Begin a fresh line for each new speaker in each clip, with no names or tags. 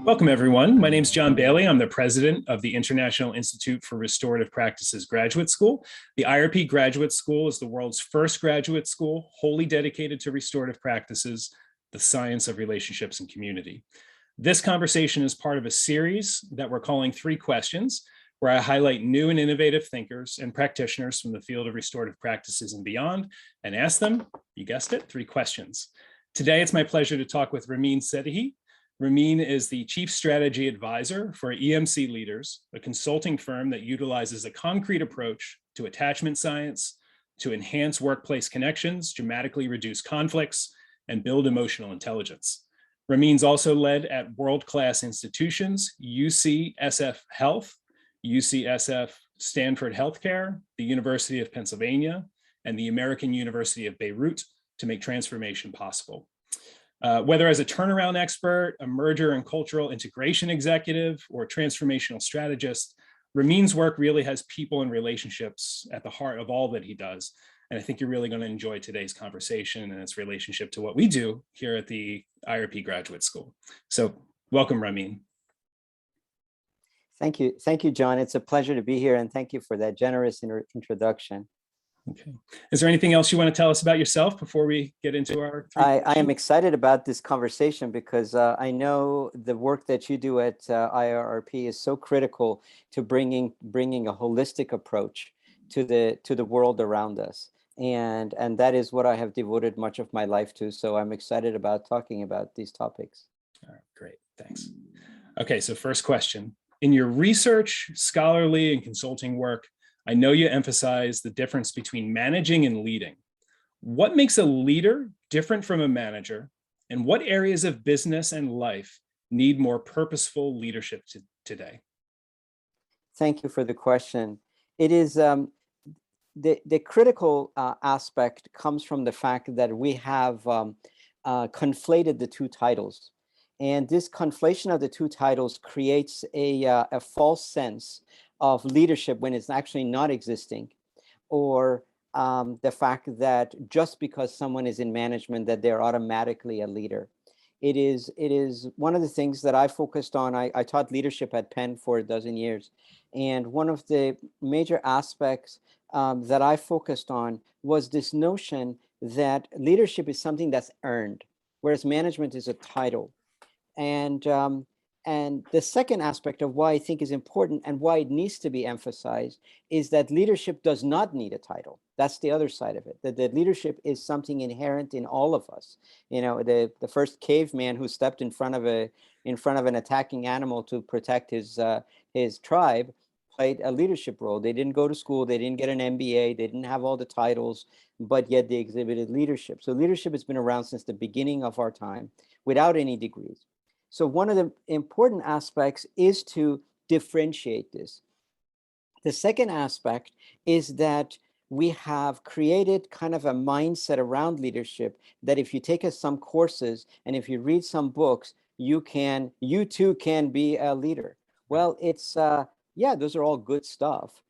Welcome, everyone. My name is John Bailey. I'm the president of the International Institute for Restorative Practices Graduate School. The IIRP Graduate School is the world's first graduate school wholly dedicated to restorative practices, the science of relationships and community. This conversation is part of a series that we're calling 3 Questions, where I highlight new and innovative thinkers and practitioners from the field of restorative practices and beyond, and ask them, you guessed it, 3 questions. Today, it's my pleasure to talk with Ramin Sedehi. Ramin is the Chief Strategy Advisor for EmC Leaders, a consulting firm that utilizes a concrete approach to attachment science to enhance workplace connections, dramatically reduce conflicts, and build emotional intelligence. Ramin's also led at world-class institutions, UCSF Health, UCSF Stanford Healthcare, the University of Pennsylvania, and the American University of Beirut to make transformation possible. Whether as a turnaround expert, a merger and cultural integration executive, or transformational strategist, Ramin's work really has people and relationships at the heart of all that he does. And I think you're really going to enjoy today's conversation and its relationship to what we do here at the IIRP Graduate School. So welcome, Ramin.
Thank you. Thank you, John. It's a pleasure to be here. And thank you for that generous introduction.
Okay. Is there anything else you want to tell us about yourself before we get into our?
I am excited about this conversation because I know the work that you do at IIRP is so critical to bringing a holistic approach to the world around us, and that is what I have devoted much of my life to. So I'm excited about talking about these topics.
All right, great, thanks. Okay, so first question: in your research, scholarly, and consulting work, I know you emphasize the difference between managing and leading. What makes a leader different from a manager, and what areas of business and life need more purposeful leadership today?
Thank you for the question. It is the critical aspect comes from the fact that we have conflated the 2 titles. And this conflation of the 2 titles creates a false sense of leadership when it's actually not existing, or the fact that just because someone is in management that they're automatically a leader. It is one of the things that I focused on. I taught leadership at Penn for a dozen years, and one of the major aspects that I focused on was this notion that leadership is something that's earned, whereas management is a title. And the second aspect of why I think is important and why it needs to be emphasized is that leadership does not need a title. That's the other side of it, that leadership is something inherent in all of us. You know, the first caveman who stepped in front of an attacking animal to protect his tribe played a leadership role. They didn't go to school, they didn't get an MBA, they didn't have all the titles, but yet they exhibited leadership. So leadership has been around since the beginning of our time without any degrees. So one of the important aspects is to differentiate this. The second aspect is that we have created kind of a mindset around leadership that if you take some courses and if you read some books, you too can be a leader. Well, it's, yeah, those are all good stuff.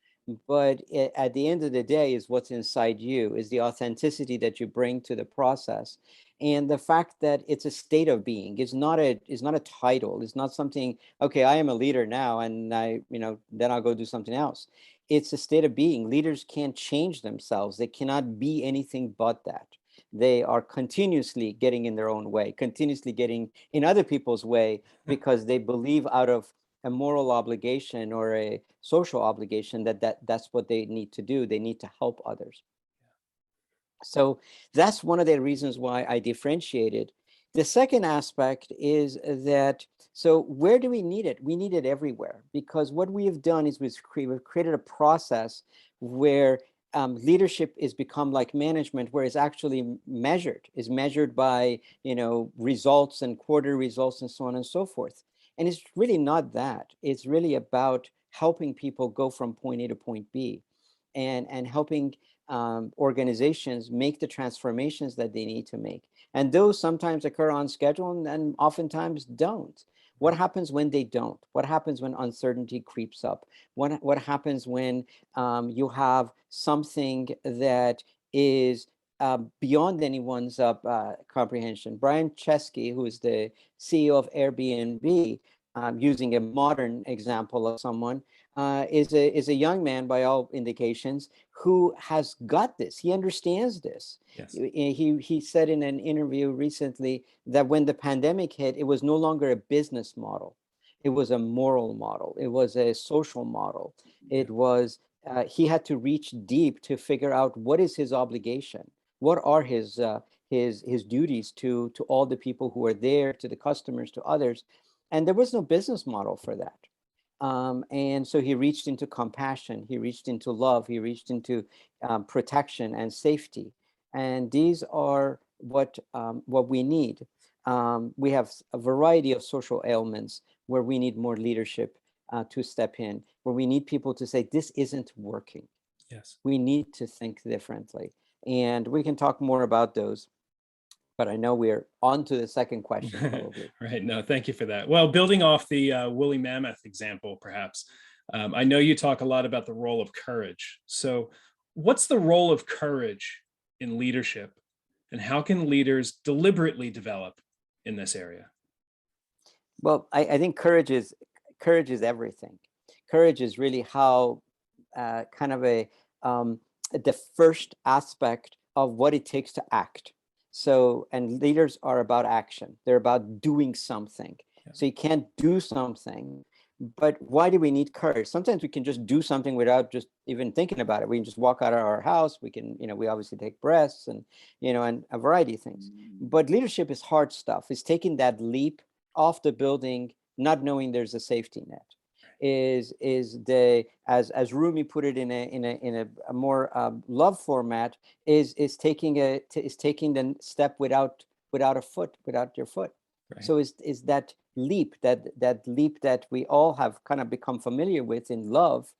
But at the end of the day is what's inside you, is the authenticity that you bring to the process. And the fact that it's a state of being is not a title. It's not something, okay, I am a leader now and then I'll go do something else. It's a state of being. Leaders can't change themselves. They cannot be anything but that. They are continuously getting in their own way, continuously getting in other people's way because they believe out of a moral obligation or a social obligation that's what they need to do. They need to help others. So that's one of the reasons why I differentiated. The second aspect is that, so where do we need it? We need it everywhere, because what we have done is we've created a process where leadership is become like management, where it's actually measured by, results and quarter results and so on and so forth. And it's really not that. It's really about helping people go from point A to point B, and helping organizations make the transformations that they need to make. And those sometimes occur on schedule and oftentimes don't. What happens when they don't? What happens when uncertainty creeps up? What happens when you have something that is beyond anyone's comprehension? Brian Chesky, who is the CEO of Airbnb, using a modern example of someone, is a young man by all indications who has got this. He understands this.
Yes.
He said in an interview recently that when the pandemic hit, it was no longer a business model. It was a moral model. It was a social model. It was, he had to reach deep to figure out what is his obligation. What are his duties to all the people who are there, to the customers, to others. And there was no business model for that. And so he reached into compassion, he reached into love, he reached into protection and safety. And these are what we need. We have a variety of social ailments where we need more leadership to step in, where we need people to say, this isn't working.
Yes.
We need to think differently. And we can talk more about those. But I know we're on to the second question, probably.
Right. No, thank you for that. Well, building off the woolly mammoth example, perhaps, I know you talk a lot about the role of courage. So what's the role of courage in leadership, and how can leaders deliberately develop in this area?
Well, I think courage is everything. Courage is really how kind of the first aspect of what it takes to act. So, and leaders are about action. They're about doing something.
Yeah.
So you can't do something, but why do we need courage? Sometimes we can just do something without just even thinking about it. We can just walk out of our house. We can, we obviously take breaths and, and a variety of things. But leadership is hard stuff. It's taking that leap off the building, not knowing there's a safety net. Is the, as Rumi put it in a more love format, is taking the step without a foot, without your foot. Right. So is that leap, that leap that we all have kind of become familiar with in love,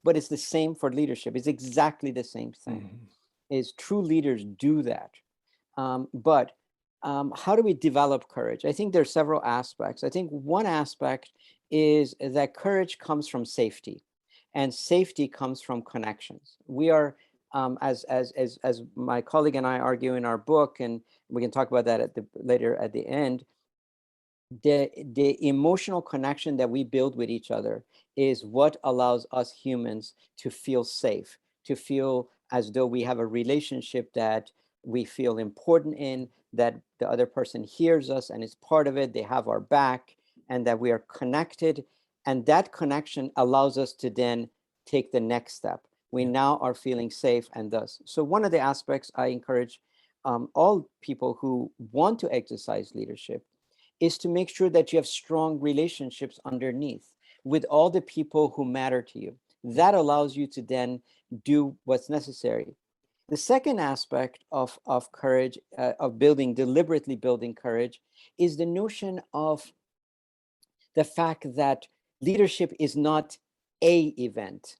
but it's the same for leadership. It's exactly the same thing. Mm-hmm. Is true leaders do that. But how do we develop courage? I think there's several aspects. I think one aspect is that courage comes from safety, and safety comes from connections. We are, as my colleague and I argue in our book, and we can talk about that later at the end, the emotional connection that we build with each other is what allows us humans to feel safe, to feel as though we have a relationship that we feel important in, that the other person hears us and is part of it, they have our back, and that we are connected. And that connection allows us to then take the next step. We now are feeling safe and thus. So one of the aspects I encourage all people who want to exercise leadership is to make sure that you have strong relationships underneath with all the people who matter to you. That allows you to then do what's necessary. The second aspect of courage, of deliberately building courage, is the notion of the fact that leadership is not a event.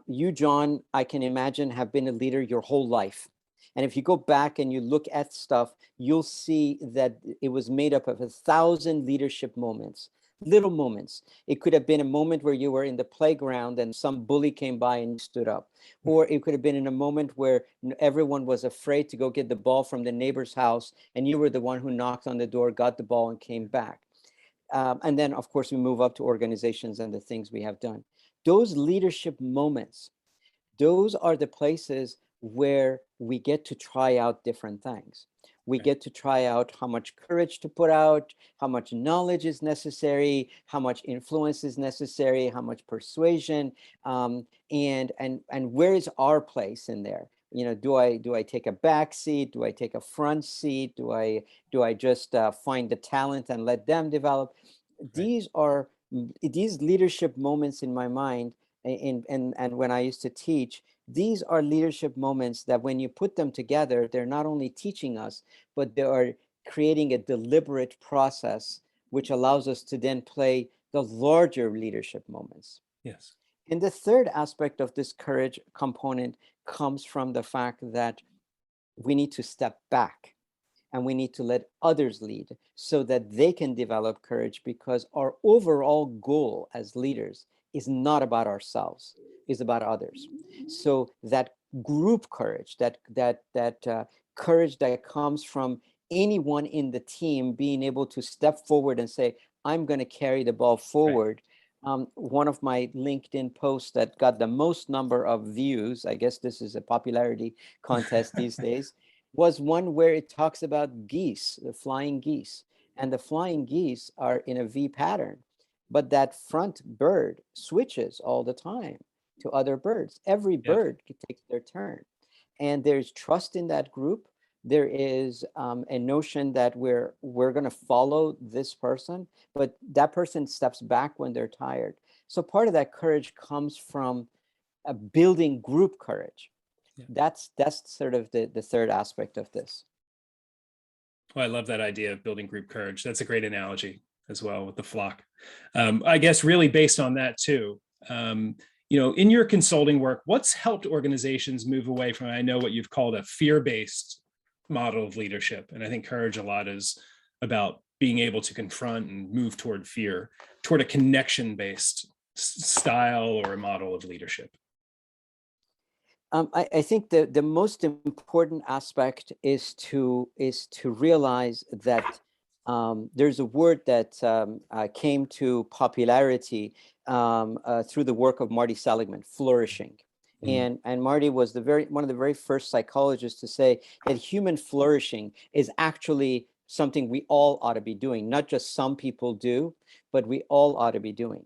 You, John, I can imagine, have been a leader your whole life. And if you go back and you look at stuff, you'll see that it was made up of 1,000 leadership moments, little moments. It could have been a moment where you were in the playground and some bully came by and you stood up. Or it could have been in a moment where everyone was afraid to go get the ball from the neighbor's house, and you were the one who knocked on the door, got the ball, and came back. And then, of course, we move up to organizations and the things we have done. Those leadership moments, those are the places where we get to try out different things. We get to try out how much courage to put out, how much knowledge is necessary, how much influence is necessary, how much persuasion, and where is our place in there? Do I take a back seat? Do I take a front seat? Do I just find the talent and let them develop? These are these leadership moments in my mind, and when I used to teach, these are leadership moments that when you put them together, they're not only teaching us, but they are creating a deliberate process which allows us to then play the larger leadership moments.
Yes.
And the third aspect of this courage component comes from the fact that we need to step back and we need to let others lead so that they can develop courage, because our overall goal as leaders is not about ourselves, is about others. So that group courage, that courage that comes from anyone in the team being able to step forward and say, I'm going to carry the ball forward. One of my LinkedIn posts that got the most number of views, I guess this is a popularity contest these days, was one where it talks about geese, the flying geese. And the flying geese are in a V pattern, but that front bird switches all the time to other birds. Every
Yep.
bird takes their turn. And there's trust in that group. There is a notion that we're going to follow this person, but that person steps back when they're tired. So part of that courage comes from building group courage.
Yeah.
That's sort of the third aspect of this.
Well, I love that idea of building group courage. That's a great analogy as well with the flock. I guess really based on that too, in your consulting work, what's helped organizations move away from, I know what you've called a fear-based model of leadership. And I think courage a lot is about being able to confront and move toward fear, toward a connection-based style or a model of leadership.
I think the most important aspect is to realize that there's a word that came to popularity through the work of Marty Seligman, flourishing. And Marty was one of the very first psychologists to say that human flourishing is actually something we all ought to be doing. Not just some people do, but we all ought to be doing.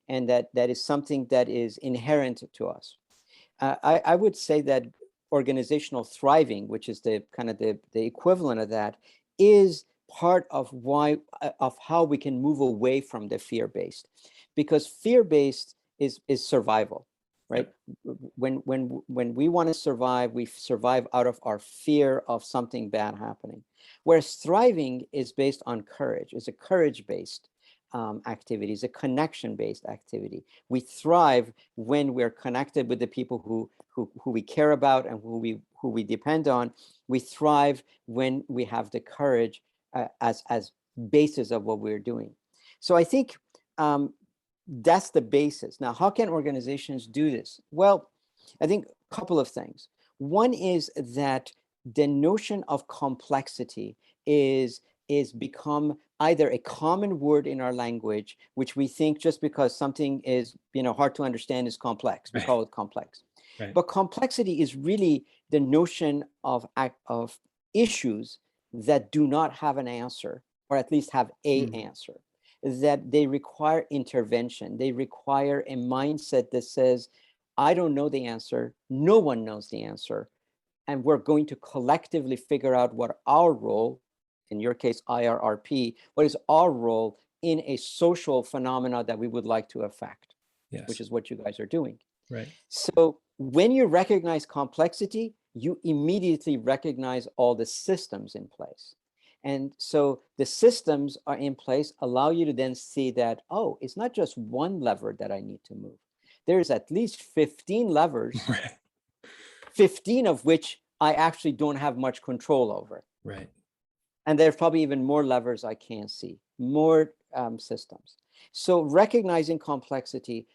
And that is something that is inherent to us. I would say that organizational thriving, which is the kind of the equivalent of that, is part of how we can move away from the fear-based, because fear-based is survival, right? Yep. When we want to survive, we survive out of our fear of something bad happening. Whereas thriving is based on courage, is a courage-based activity, is a connection-based activity. We thrive when we're connected with the people who we care about and who we depend on. We thrive when we have the courage as basis of what we're doing. So I think that's the basis. Now, how can organizations do this? Well, I think a couple of things. One is that the notion of complexity is become either a common word in our language, which we think just because something is hard to understand is complex, we call it complex. Right. But complexity is really the notion of issues that do not have an answer, or at least have an answer, that they require intervention. They require a mindset that says, I don't know the answer, no one knows the answer, and we're going to collectively figure out what our role, in your case, IIRP, what is our role in a social phenomena that we would like to affect, yes, which is what you guys are doing. Right. So when you recognize complexity, you immediately recognize all the systems in place. And so the systems are in place, allow you to then see that, oh, it's not just one lever that I need to move. There's at least 15 levers, right, 15 of which I actually don't have much control over. Right. And there's probably even more levers I can't see, more systems. So recognizing complexity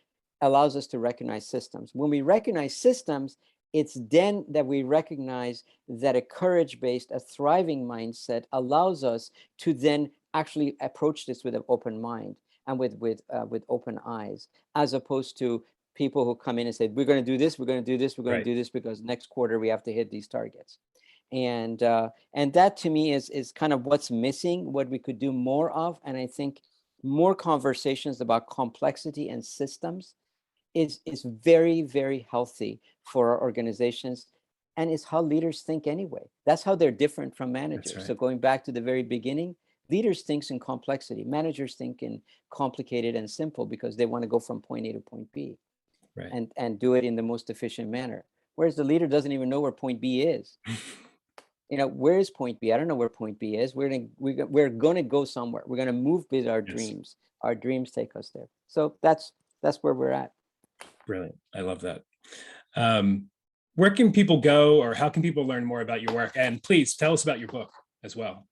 allows us to recognize systems. When we recognize systems, it's then that we recognize that a courage-based, a thriving mindset allows us to then actually approach this with an open mind and with open eyes, as opposed to people who come in and say, we're going to do this, we're going to do this, we're going to do this because next quarter we have to hit these targets. And that to me is kind of what's missing, what we could do more of. And I think more conversations about complexity and systems is very, very healthy for our organizations, and is how leaders think anyway. That's how they're different from managers. Right. So going back to the very beginning, leaders think in complexity. Managers think in complicated and simple because they want to go from point A to point B, right, and do it in the most efficient manner. Whereas the leader doesn't even know where point B is. Where is point B? I don't know where point B is. We're gonna go somewhere. We're gonna move with our dreams. Our dreams take us there. So that's where we're at.
Brilliant. I love that. Where can people go, or how can people learn more about your work? And please tell us about your book as well.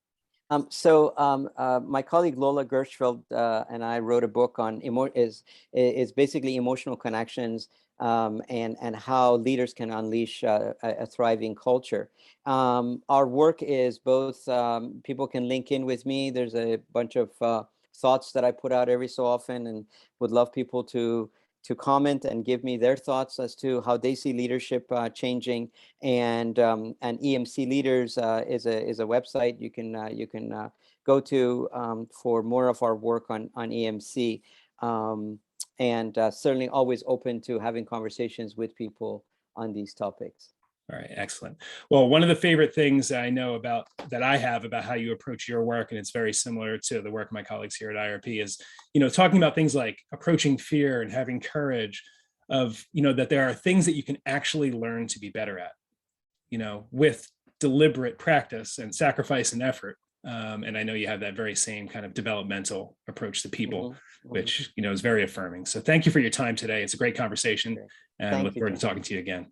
My colleague Lola Gershfeld and I wrote a book on is basically emotional connections and how leaders can unleash a thriving culture. Our work is both, people can link in with me. There's a bunch of thoughts that I put out every so often, and would love people to comment and give me their thoughts as to how they see leadership changing. And EmC Leaders is a website you can go to for more of our work on EMC. And certainly always open to having conversations with people on these topics.
All right, excellent. Well, one of the favorite things I know about that I have about how you approach your work, and it's very similar to the work of my colleagues here at IIRP, is, talking about things like approaching fear and having courage of, that there are things that you can actually learn to be better at, with deliberate practice and sacrifice and effort. And I know you have that very same kind of developmental approach to people, which, is very affirming. So thank you for your time today. It's a great conversation, and I look forward to talking to you again.